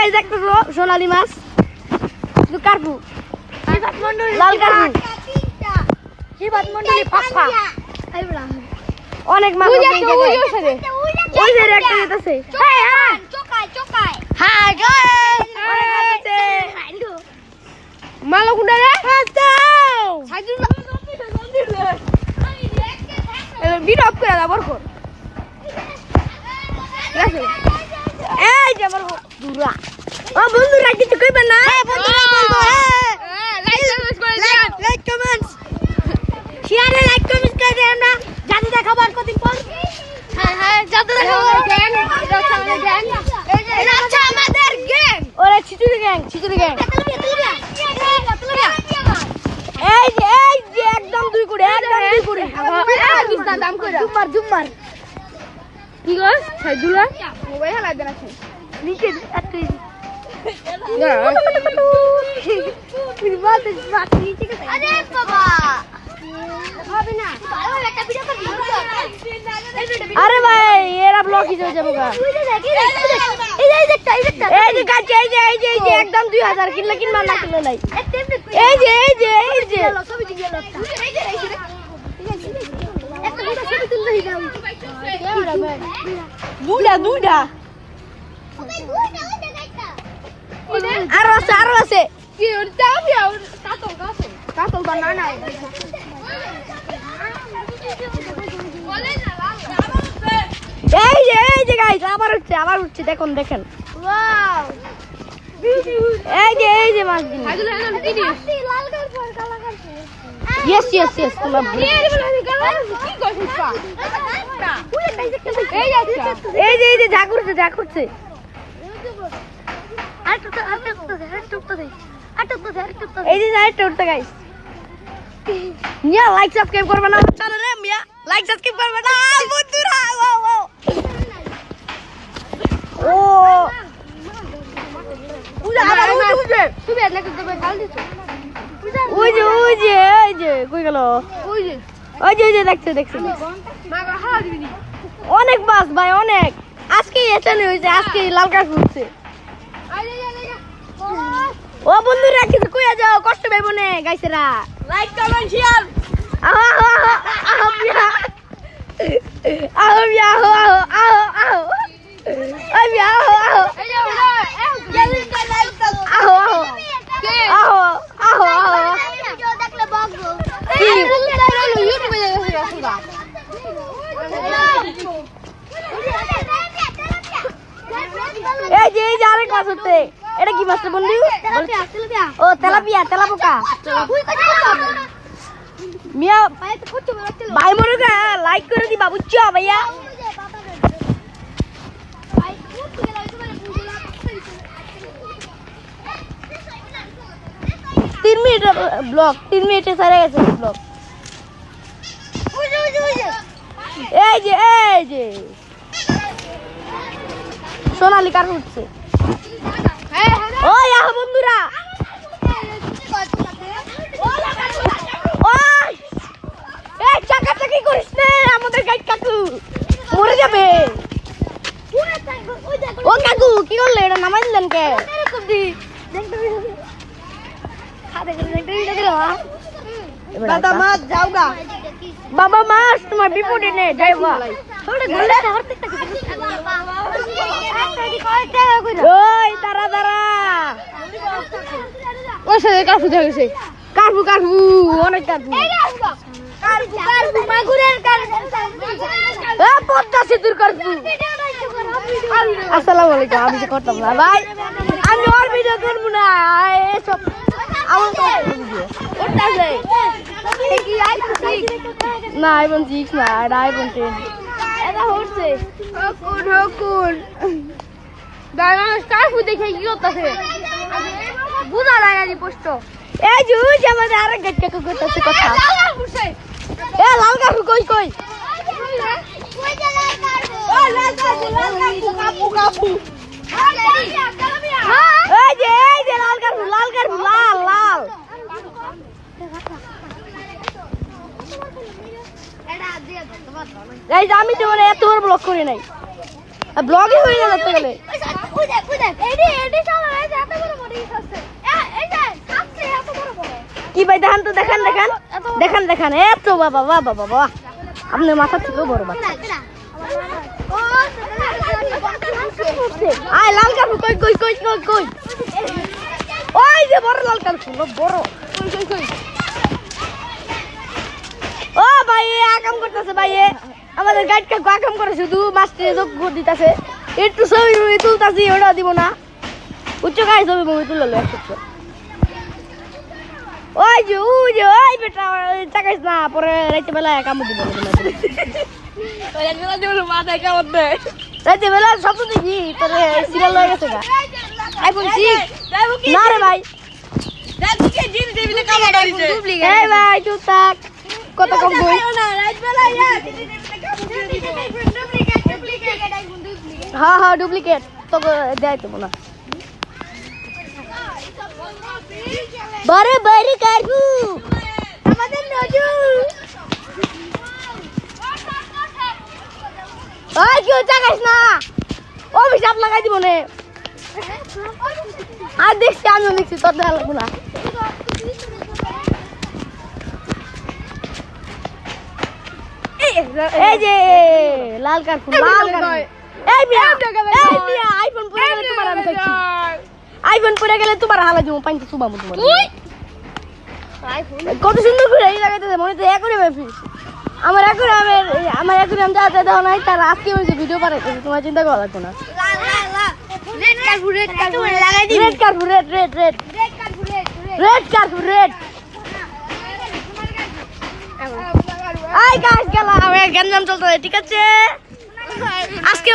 guys একটা সোনালী মাছ কারপু লাল কারপু শিবাত মন্ডলী পাপা অনেক মাছ ওই যে একটা যেতেছে হ্যাঁ গাইস অনেক মাছ আছে মালো কুন্ডা রে দাও সাইদুল ভিডিও অফ করে দাও বরকর এই যে আমার দুরা ও বন্ধুরা কিছু কইবেন না হ্যাঁ বন্ধুরা বলবো হ্যাঁ like comments share like comments করে দেন না জাদু দেখাবার কতদিন পর হ্যাঁ জাদু দেখাবার গ্যাং এটা হচ্ছে আমাদের গ্যাং ওরে চিচুরি গ্যাং এই যে একদম দুই কুড়ি দাম কইরা জুম্মার কি গো সাইদুল্লাহ মোবাইল হালাই দেন আছে নিচে এত আরে বাবা হবে না একটা ভিডিও করবি আরে ভাই এরা ব্লক হিসেবে হয়ে যাবে এই যে গাছ এই যে একদম 2000 কিনলে কিনবা না কিনলে নাই এই যে ছবি তুলে গেল একটা ছবি তুলে দাও দুইটা আরো আছে কি দাও দিও কাতল বানা না এই যে গাইস আবার উঠছে দেখেন ওয়াও এই যে মাছ দিন লাল কার পর কালা কার ইয়েস তোমরা এই যে যা করছে এই যে আরেকটা উঠতে গাইস মিয়া লাইক সাবস্ক্রাইব করবে না আমার চ্যানেলে মিয়া লাইক সাবস্ক্রাইব করবে না বন্ধুরা ও উজা তুমি এনে করতে গাল দিছো ওই যে কই গেল ওই যে দেখছে মাগা হাওয়া দিবি নি অনেক মাছ ভাই অনেক আজকে এটা নেই হইছে আজকে লাল কাঠ উঠছে ও বন্ধুরা কিছু কইয়া যাও কষ্ট পাইবো না গাইছেরা লাইক কমেন্ট শেয়ার এই যে আরেক মাছ হচ্ছে এটা কি মাছ বন্ধু ও তেলাপোকা মিয়া ভাই মরুগা লাইক করে দিবা বুঝছো ভাইয়া 3 মিনিট ব্লগ 3 মিনিটে সারা গেছে ব্লগ এই যে সোনালী কার উঠছে ওই আহ বন্ধুরা ওই এই চাকাচাকি করিস না আমাদের গাইড কাকু মরে যাবে ও কাকু কি করলে এটা নামাই দিলেন কে দাদা মাছ যাওগা বাবা মাছ তোমার বিপদে নে যাইবা ওই দাঁড়া ওই সাথে কারফু দেখেছে কারফু অনেক কারফু মাগুরের পদ্মা সেতুর কারফু আসসালামু আলাইকুম আমি যে করতাম না ভাই আমি ওর ভিডিও করবো না এসব না আইফোন 6 না এটা আইফোন 10 এটা হচ্ছে কোন দাঁড়া কারফু দেখে কি করতেছে বুঝা লাগানি পোস্ট এই যে আমাদের আরেক গেট কাকু করতেছে কথা এ লাল কাকু কই কই যে লাল কাকু ও লাল কাকু কাপু এই যে লাল কাকু লাল এই যে আমি তো মানে এত বড় ব্লগ করি নাই ব্লগই হয়ে গেল তো গেলে কি ভাই দেখান তো দেখান দেখান দেখান দেখান এত বাবা বাবা বাবা আপনার মাথা থেকেও বড় বাচ্চা আয় লাল কাকু কই কই কই কই কই ওই যে বড় লাল কাকু বড় কই কই কই ও ভাই আকাম করতেছে ভাই আমাদের গাইড কাকু আকাম করে শুধু মাস্টারে যোগ দিতেছে একটু ছবি তুলতাছি ওটা দিব না উচ্চ গায়ে ছবি মুভি তুললো একটু ওই যে ওই বেটা চাকাইস না পরে রাইতে বেলা কামড় দিব রাইতে বেলা সব তো দেখি তোর সিরিয়াল হয়ে গেছে গা আইফোন 6 না রে ভাই এই ভাই চুপ থাক কত কম কই হ্যাঁ হ্যাঁ ডুপ্লিকেট তো দেয় তো না বারে বারে কাকু আমাদের নজু ওই কি চাকাইস না অভিশাপ লাগাই দিব নে আর দেখছি আমি দেখছি তোর দেখা লাগবো না এই যে লাল কাকু লাল কাকু এই মিয়া আইফোন পরে গেলে তোমার আমি দেখছি আইফোন পরে গেলে তোমার হালা দিব পানি সুবামু তোমার কত সুন্দর করে এই লাগাইতেছে মনে তো একরে ভাবি আমার একরে আমি যাতে দাও নাই তার আজকে ওই যে ভিডিও বানাইতেছে তোমার চিন্তা করা লাগবে না রেড কার্পু লাগাই দি রেড কার্পু রেড আই গাইস গেলা আমার গেঞ্জাম চলতেছে ঠিক আছে আজকে